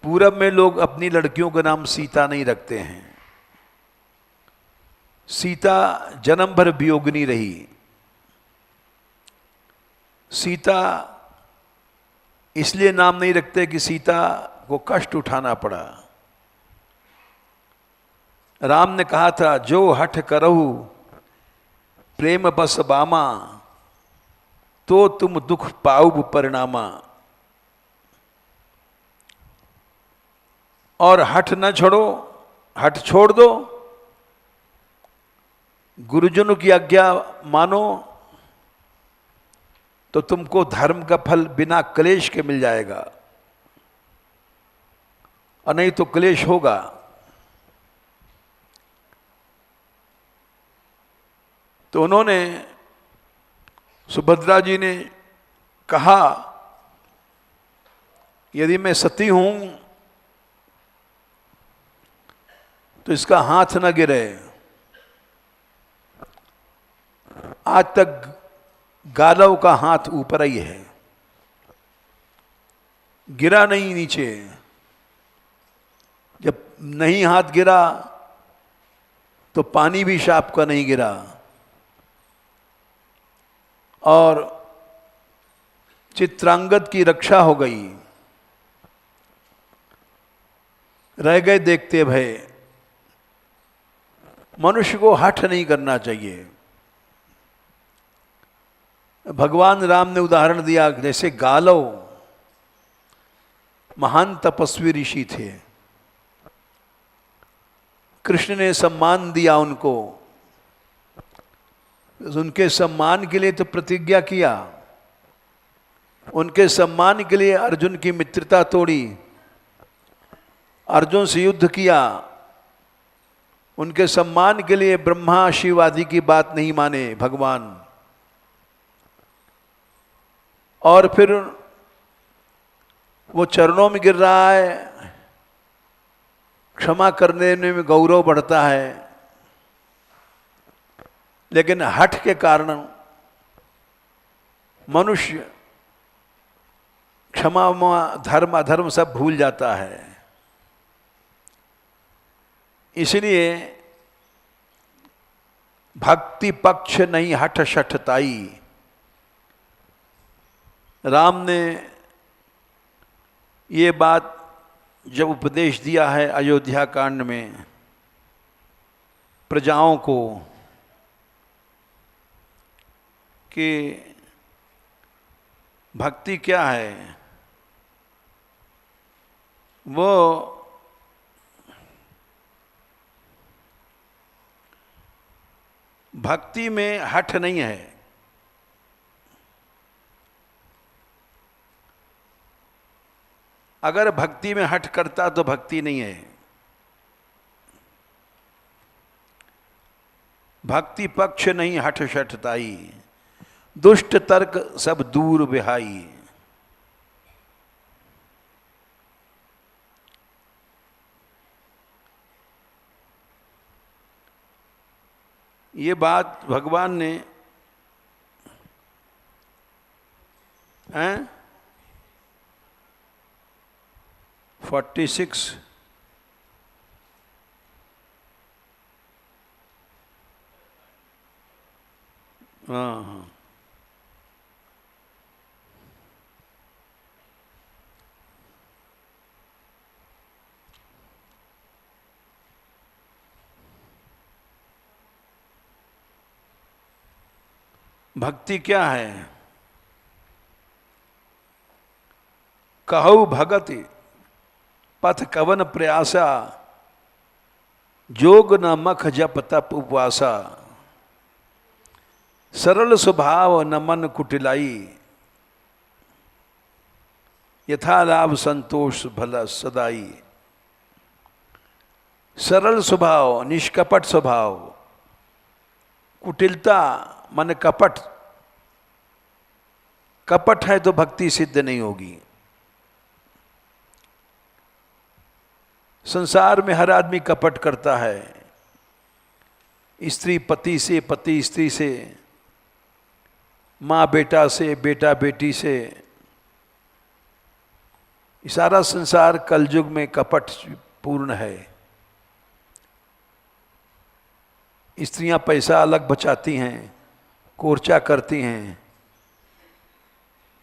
पूरब में लोग अपनी लड़कियों का नाम सीता नहीं रखते हैं। सीता जन्म भर वियोगिनी रही। सीता इसलिए नाम नहीं रखते कि सीता को कष्ट उठाना पड़ा। राम ने कहा था, जो हठ करहु प्रेम बस बामा, तो तुम दुख पाओ परिणामा। और हठ न छोड़ो, हठ छोड़ दो, गुरुजनों की आज्ञा मानो, तो तुमको धर्म का फल बिना क्लेश के मिल जाएगा, और नहीं तो क्लेश होगा। तो उन्होंने, सुभद्रा जी ने कहा, यदि मैं सती हूं तो इसका हाथ न गिरे। आज तक गालव का हाथ ऊपर ही है, गिरा नहीं नीचे। जब नहीं हाथ गिरा तो पानी भी शाप का नहीं गिरा, और चित्रांगद की रक्षा हो गई। रह गए देखते भय। मनुष्य को हठ नहीं करना चाहिए। भगवान राम ने उदाहरण दिया, जैसे गालव महान तपस्वी ऋषि थे, कृष्ण ने सम्मान दिया उनको, उनके सम्मान के लिए तो प्रतिज्ञा किया, उनके सम्मान के लिए अर्जुन की मित्रता तोड़ी, अर्जुन से युद्ध किया, उनके सम्मान के लिए ब्रह्मा शिव आदि की बात नहीं माने भगवान, और फिर वो चरणों में गिर रहा है, क्षमा करने में गौरव बढ़ता है, लेकिन हठ के कारण मनुष्य क्षमा धर्म अधर्म सब भूल जाता है। इसलिए भक्ति पक्ष नहीं हठ शठताई। राम ने ये बात जब उपदेश दिया है अयोध्या कांड में प्रजाओं को, कि भक्ति क्या है, वो भक्ति में हठ नहीं है। अगर भक्ति में हठ करता तो भक्ति नहीं है। भक्ति पक्ष नहीं हठ शठताई, दुष्ट तर्क सब दूर बिहाई। ये बात भगवान ने 46 हाँ, भक्ति क्या है? कहु भगति पथ कवन प्रयासा, जोग न मख जप तप उपवासा, सरल स्वभाव न मन कुटिलाई, यथा लाभ संतोष भला सदाई। सरल स्वभाव, निष्कपट स्वभाव, कुटिलता मन कपट, कपट है तो भक्ति सिद्ध नहीं होगी। संसार में हर आदमी कपट करता है, स्त्री पति से, पति स्त्री से, माँ बेटा से, बेटा बेटी से। सारा संसार कलयुग में कपट पूर्ण है। स्त्रियां पैसा अलग बचाती हैं, कोर्चा करती हैं,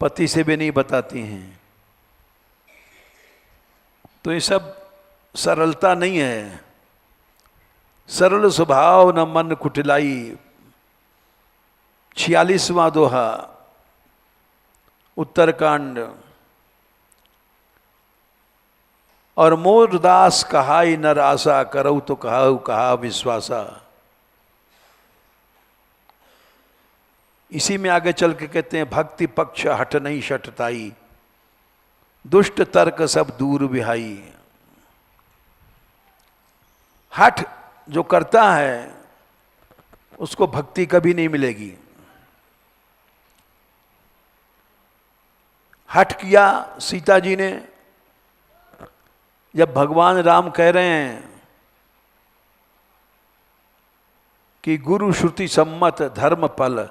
पति से भी नहीं बताती हैं। तो ये सब सरलता नहीं है। सरल स्वभाव न मन कुटिलाई, 46वां दोहा उत्तरकांड। और मोर दास कहाई नर आशा, करऊ तो कहाऊ कहा विश्वासा। इसी में आगे चल के कहते हैं भक्ति पक्ष हट नहीं शटताई, दुष्ट तर्क सब दूर विहाई। हठ जो करता है उसको भक्ति कभी नहीं मिलेगी। हठ किया सीता जी ने, जब भगवान राम कह रहे हैं कि गुरु श्रुति सम्मत धर्म फल,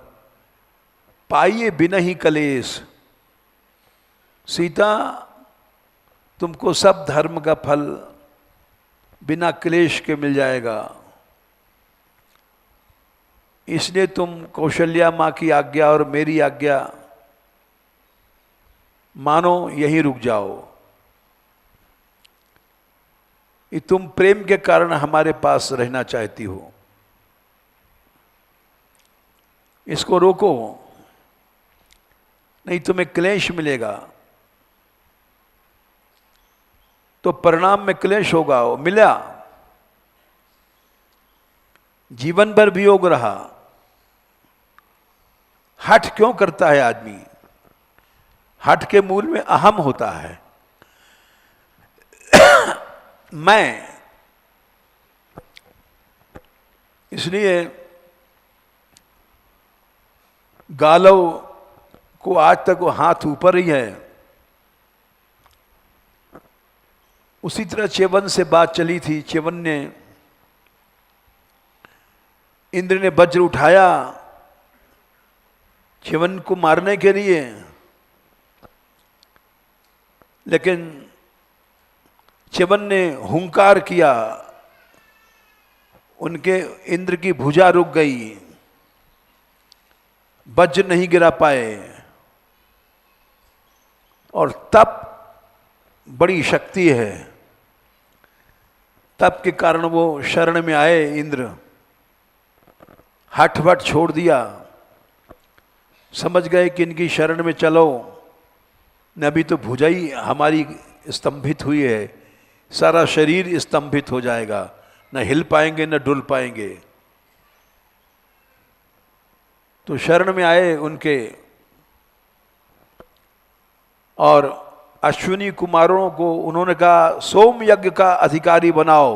पाइए बिना ही कलेश। सीता तुमको सब धर्म का फल बिना क्लेश के मिल जाएगा, इसलिए तुम कौशल्या माँ की आज्ञा और मेरी आज्ञा मानो, यहीं रुक जाओ। ये तुम प्रेम के कारण हमारे पास रहना चाहती हो, इसको रोको, नहीं तुम्हें क्लेश मिलेगा। तो परिणाम में क्लेश होगा, वो मिला, जीवन भर वियोग रहा। हठ क्यों करता है आदमी? हठ के मूल में अहम होता है, मैं। इसलिए गालव को आज तक वो हाथ ऊपर ही है। उसी तरह च्यवन से बात चली थी। च्यवन ने, इंद्र ने वज्र उठाया च्यवन को मारने के लिए, लेकिन च्यवन ने हुंकार किया, उनके इंद्र की भुजा रुक गई, वज्र नहीं गिरा पाए। और तप बड़ी शक्ति है, तप के कारण वो शरण में आए इंद्र। हठ वट छोड़ दिया, समझ गए कि इनकी शरण में चलो, न अभी तो भुजा ही हमारी स्तंभित हुई है, सारा शरीर स्तंभित हो जाएगा, न हिल पाएंगे न डुल पाएंगे। तो शरण में आए उनके, और अश्विनी कुमारों को उन्होंने कहा सोम यज्ञ का अधिकारी बनाओ।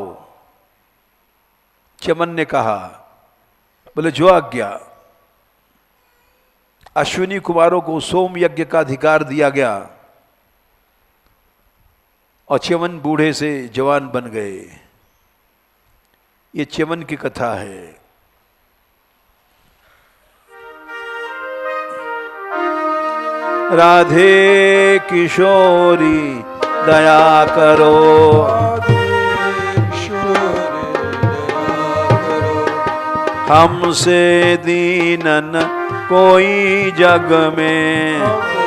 च्यवन ने कहा, बोले जो आज्ञा। अश्विनी कुमारों को सोम यज्ञ का अधिकार दिया गया, और च्यवन बूढ़े से जवान बन गए। ये च्यवन की कथा है। राधे किशोरी दया करो, हमसे दीनन कोई जग में,